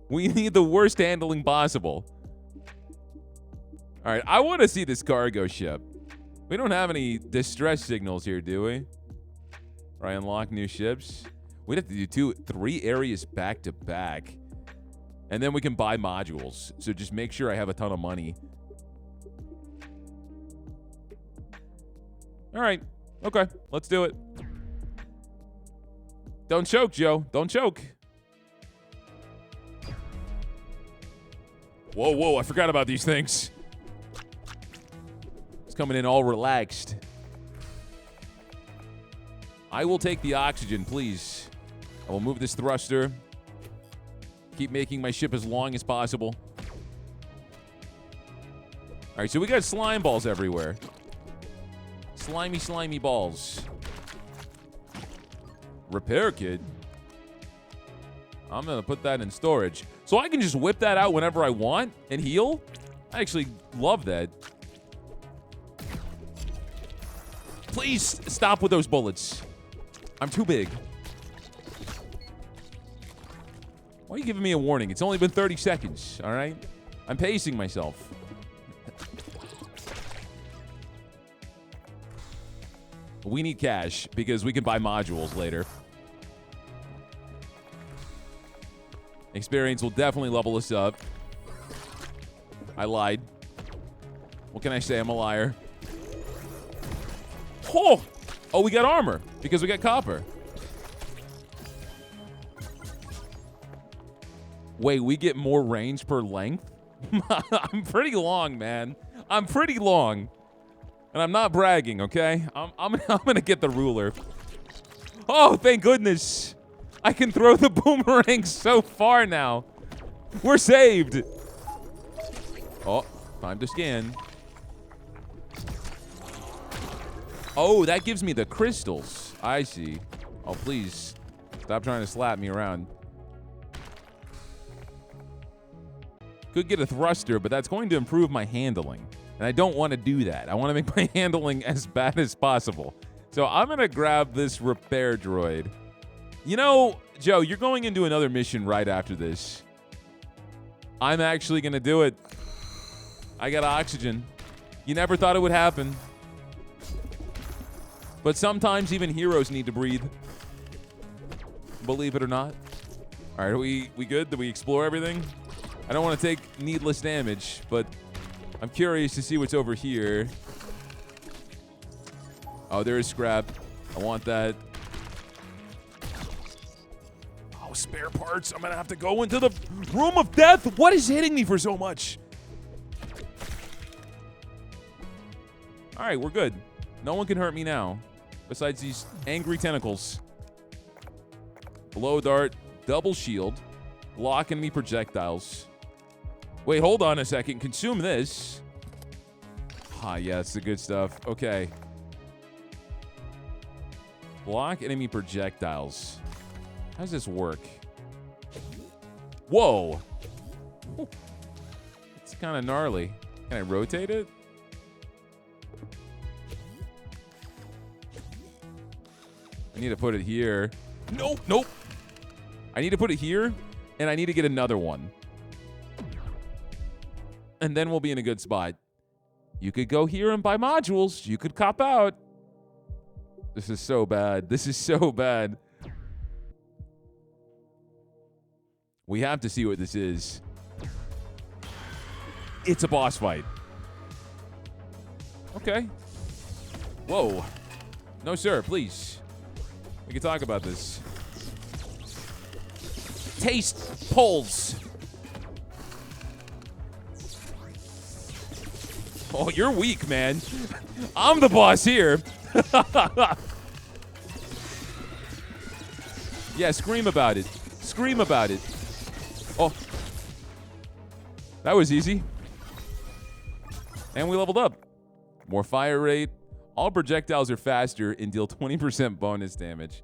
A: We need the worst handling possible. All right, I want to see this cargo ship. We don't have any distress signals here, do we? Or I unlock new ships. We'd have to do 3 areas back to back. And then we can buy modules. So just make sure I have a ton of money. All right. Okay. Let's do it. Don't choke, Joe. Don't choke. Whoa, whoa. I forgot about these things. It's coming in all relaxed. I will take the oxygen, please. I will move this thruster. Keep making my ship as long as possible. All right, so we got slime balls everywhere. Slimy, slimy balls. Repair kit. I'm going to put that in storage. So I can just whip that out whenever I want and heal? I actually love that. Please stop with those bullets. I'm too big. Why are you giving me a warning? It's only been 30 seconds, all right? I'm pacing myself. We need cash because we can buy modules later. Experience will definitely level us up. I lied. What can I say? I'm a liar. Oh! Oh, we got armor because we got copper. Wait, we get more range per length? I'm pretty long, man. I'm pretty long. And I'm not bragging, okay? I'm gonna get the ruler. Oh, thank goodness. I can throw the boomerang so far now. We're saved. Oh, time to scan. Oh, that gives me the crystals. I see. Oh, please. Stop trying to slap me around. Could get a thruster, but that's going to improve my handling. And I don't want to do that. I want to make my handling as bad as possible. So I'm going to grab this repair droid. You know, Joe, you're going into another mission right after this. I'm actually going to do it. I got oxygen. You never thought it would happen. But sometimes even heroes need to breathe. Believe it or not. All right, are we good? Did we explore everything? I don't want to take needless damage, but I'm curious to see what's over here. Oh, there is scrap. I want that. Oh, spare parts. I'm going to have to go into the room of death. What is hitting me for so much? All right, we're good. No one can hurt me now, besides these angry tentacles. Blow dart, double shield, block enemy projectiles. Wait, hold on a second. Consume this. Ah, yeah, it's the good stuff. Okay. Block enemy projectiles. How does this work? Whoa. kind of gnarly. Can I rotate it? I need to put it here. Nope, nope. I need to put it here, and I need to get another one. And then we'll be in a good spot. You could go here and buy modules. You could cop out. This is so bad. This is so bad. We have to see what this is. It's a boss fight. Okay. Whoa. No, sir, please. We can talk about this. Taste pulls. Oh, you're weak, man. I'm the boss here. Yeah, scream about it. Scream about it. Oh. That was easy. And we leveled up. More fire rate. All projectiles are faster and deal 20% bonus damage.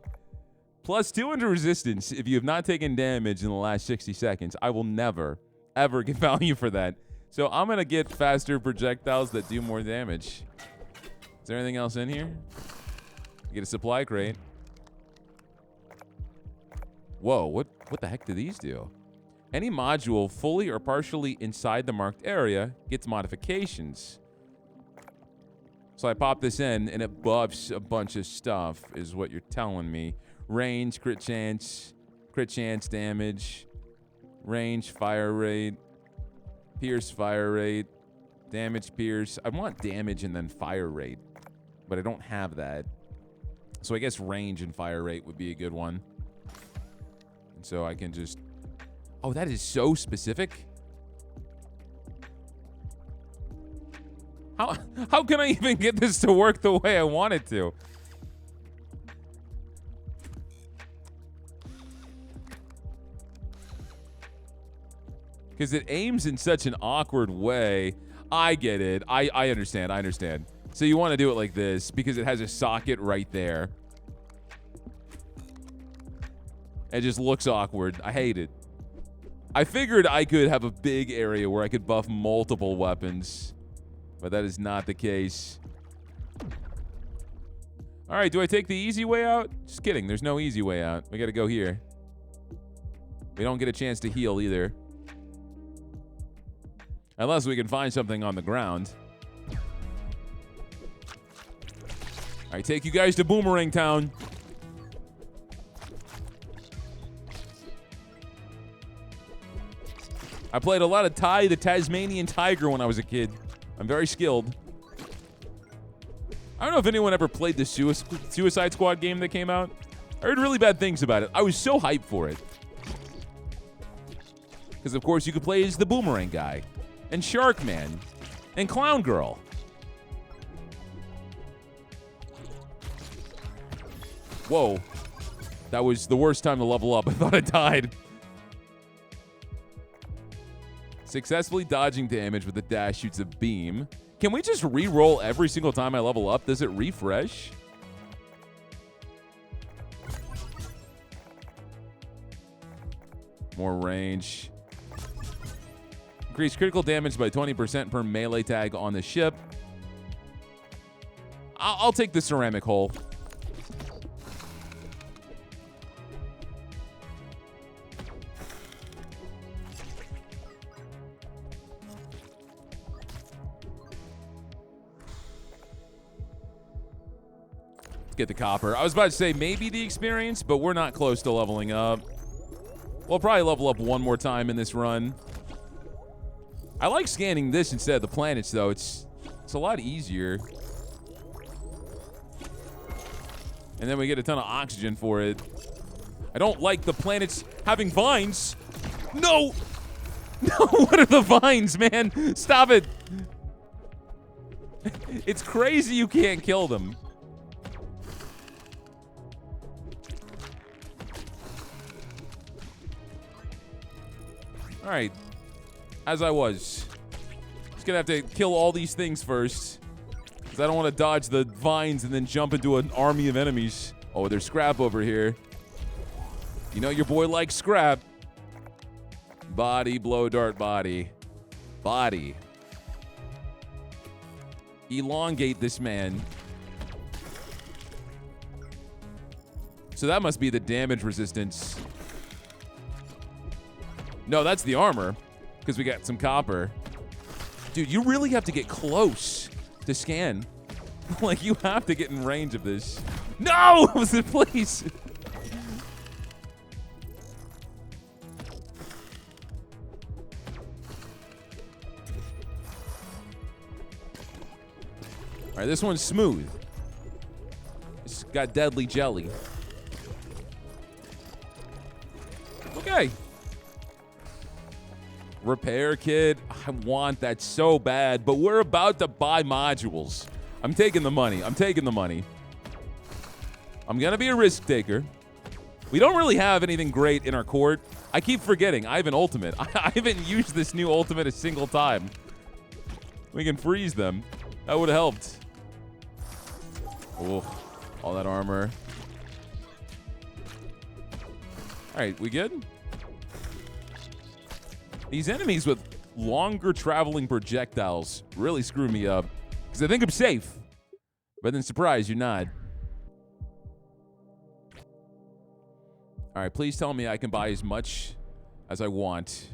A: Plus 200 resistance if you have not taken damage in the last 60 seconds. I will never, ever get value for that. So I'm going to get faster projectiles that do more damage. Is there anything else in here? Get a supply crate. Whoa, what the heck do these do? Any module fully or partially inside the marked area gets modifications. So I pop this in, and it buffs a bunch of stuff, is what you're telling me. Range, crit chance damage, range, fire rate, pierce, fire rate, damage, pierce. I want damage and then fire rate, but I don't have that. So I guess range and fire rate would be a good one. And so I can just... Oh, that is so specific. How can I even get this to work the way I want it to? Because it aims in such an awkward way. I get it. I understand. So you want to do it like this because it has a socket right there. It just looks awkward. I hate it. I figured I could have a big area where I could buff multiple weapons, but that is not the case. All right, do I take the easy way out? Just kidding. There's no easy way out. We got to go here. We don't get a chance to heal either. Unless we can find something on the ground. All right, take you guys to Boomerang Town. I played a lot of Ty the Tasmanian Tiger when I was a kid. I'm very skilled. I don't know if anyone ever played the Suicide Squad game that came out. I heard really bad things about it. I was so hyped for it. Because, of course, you could play as the Boomerang guy. And Shark Man. And Clown Girl. Whoa. That was the worst time to level up. I thought I died. Successfully dodging damage with the dash shoots a beam. Can we just re-roll every single time I level up? Does it refresh? More range. Increase critical damage by 20% per melee tag on the ship. I'll take the ceramic hole. Get the copper. I was about to say maybe the experience, but we're not close to leveling up. We'll probably level up one more time in this run. I like scanning this instead of the planets, though. It's a lot easier. And then we get a ton of oxygen for it. I don't like the planets having vines. No! No, what are the vines, man? Stop it. It's crazy you can't kill them. All right, as I was. Just gonna have to kill all these things first, because I don't want to dodge the vines and then jump into an army of enemies. Oh, there's scrap over here. You know your boy likes scrap. Body, blow dart body. Body. Elongate this man. So that must be the damage resistance. No, that's the armor, because we got some copper. Dude, you really have to get close to scan. Like, you have to get in range of this. No! Please! All right, this one's smooth. It's got deadly jelly. Okay. Repair kit. I want that so bad, but we're about to buy modules. I'm taking the money. I'm taking the money. I'm going to be a risk taker. We don't really have anything great in our court. I keep forgetting. I have an ultimate. I haven't used this new ultimate a single time. We can freeze them. That would have helped. Oh, all that armor. All right, we good? These enemies with longer traveling projectiles really screw me up. Because I think I'm safe. But then surprise, you're not. All right, please tell me I can buy as much as I want.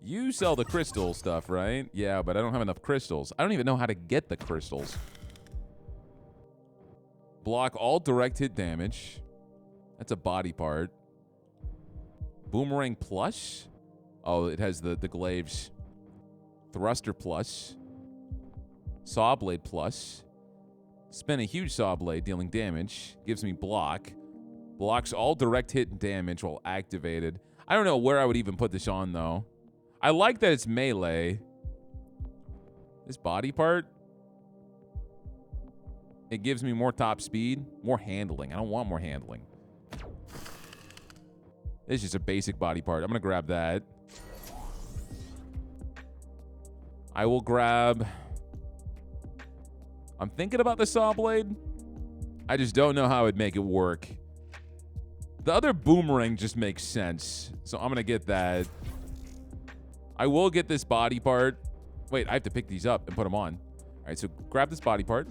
A: You sell the crystal stuff, right? Yeah, but I don't have enough crystals. I don't even know how to get the crystals. Block all direct hit damage. That's a body part. Boomerang plus? Oh, it has the glaives. Thruster plus. Saw blade plus. Spin a huge saw blade dealing damage. Gives me block. Blocks all direct hit damage while activated. I don't know where I would even put this on, though. I like that it's melee. This body part, it gives me more top speed, more handling. I don't want more handling. It's just a basic body part. I'm going to grab that. I will grab... I'm thinking about the saw blade. I just don't know how I'd make it work. The other boomerang just makes sense. So I'm going to get that. I will get this body part. Wait, I have to pick these up and put them on. All right, so grab this body part.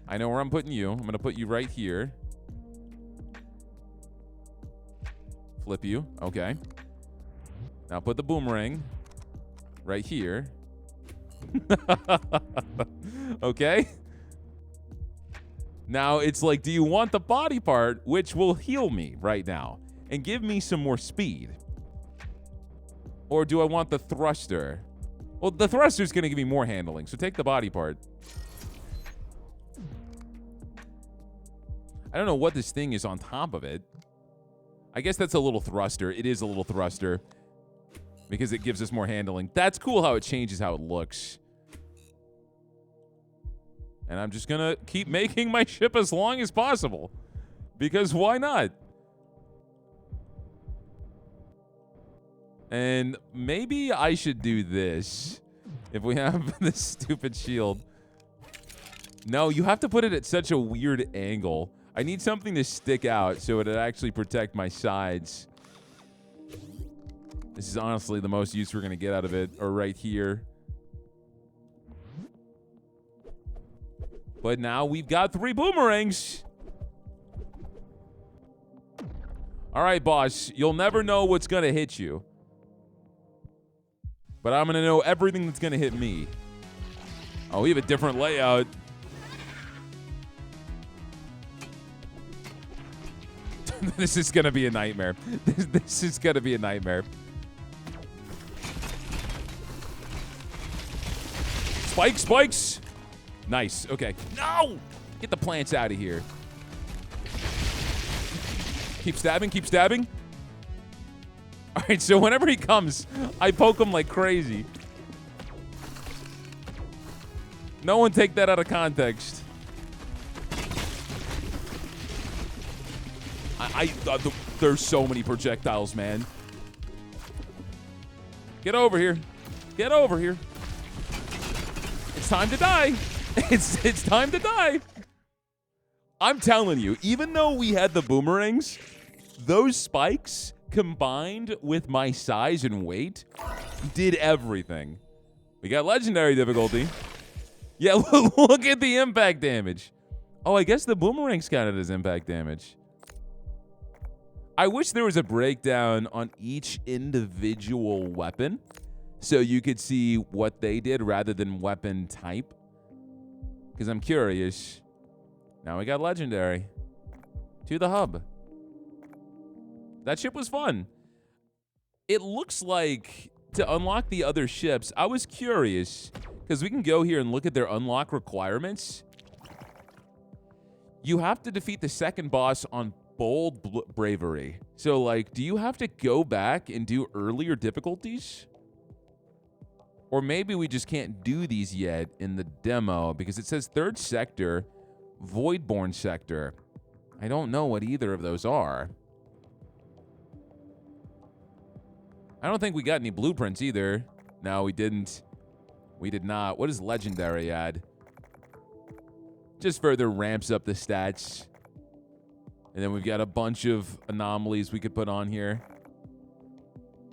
A: I know where I'm putting you. I'm going to put you right here. Flip you. Okay. Now put the boomerang right here. Okay. Now it's like, do you want the body part, which will heal me right now and give me some more speed? Or do I want the thruster? Well, the thruster is going to give me more handling, so take the body part. I don't know what this thing is on top of it. I guess that's a little thruster. It is a little thruster because it gives us more handling. That's cool how it changes how it looks. And I'm just going to keep making my ship as long as possible. Because why not? And maybe I should do this. If we have this stupid shield. No, you have to put it at such a weird angle. I need something to stick out so it would actually protect my sides. This is honestly the most use we're going to get out of it. Or right here. But now we've got 3 boomerangs. All right, boss. You'll never know what's going to hit you. But I'm going to know everything that's going to hit me. Oh, we have a different layout. This is going to be a nightmare. This is going to be a nightmare. Spikes, spikes. Nice. Okay. No! Get the plants out of here. Keep stabbing, keep stabbing. All right, so whenever he comes, I poke him like crazy. No one take that out of context. There's so many projectiles, man. Get over here. Get over here. It's time to die. It's time to die. I'm telling you, even though we had the boomerangs, those spikes combined with my size and weight, did everything. We got legendary difficulty. Yeah, look at the impact damage. Oh, I guess the boomerang's counted as impact damage. I wish there was a breakdown on each individual weapon so you could see what they did rather than weapon type. Because I'm curious. Now we got legendary. To the hub. That ship was fun. It looks like to unlock the other ships, I was curious because we can go here and look at their unlock requirements. You have to defeat the second boss on bold bravery. So, like, do you have to go back and do earlier difficulties? Or maybe we just can't do these yet in the demo because it says third sector, Voidborn sector. I don't know what either of those are. I don't think we got any blueprints either. No, we didn't. We did not. What does legendary add? Just further ramps up the stats. And then we've got a bunch of anomalies we could put on here.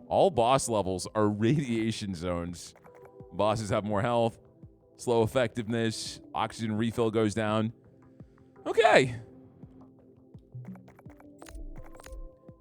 A: All boss levels are radiation zones. Bosses have more health, slow effectiveness, oxygen refill goes down. Okay.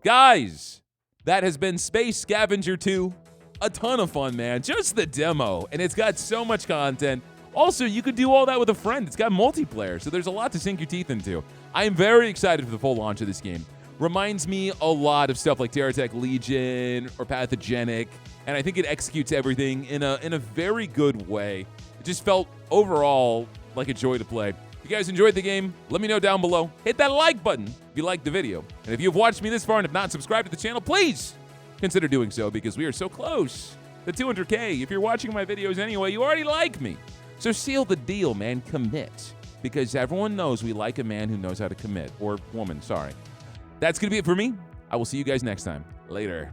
A: Guys, that has been Space Scavenger 2. A ton of fun, man. Just the demo, and it's got so much content. Also, you could do all that with a friend. It's got multiplayer, so there's a lot to sink your teeth into. I am very excited for the full launch of this game. Reminds me a lot of stuff like Terratech Legion or Pathogenic, and I think it executes everything in a very good way. It just felt overall like a joy to play. If you guys enjoyed the game, let me know down below. Hit that like button if you liked the video. And if you've watched me this far and have not subscribed to the channel, please consider doing so because we are so close to 200K. If you're watching my videos anyway, you already like me. So seal the deal, man. Commit. Because everyone knows we like a man who knows how to commit. Or woman, sorry. That's going to be it for me. I will see you guys next time. Later.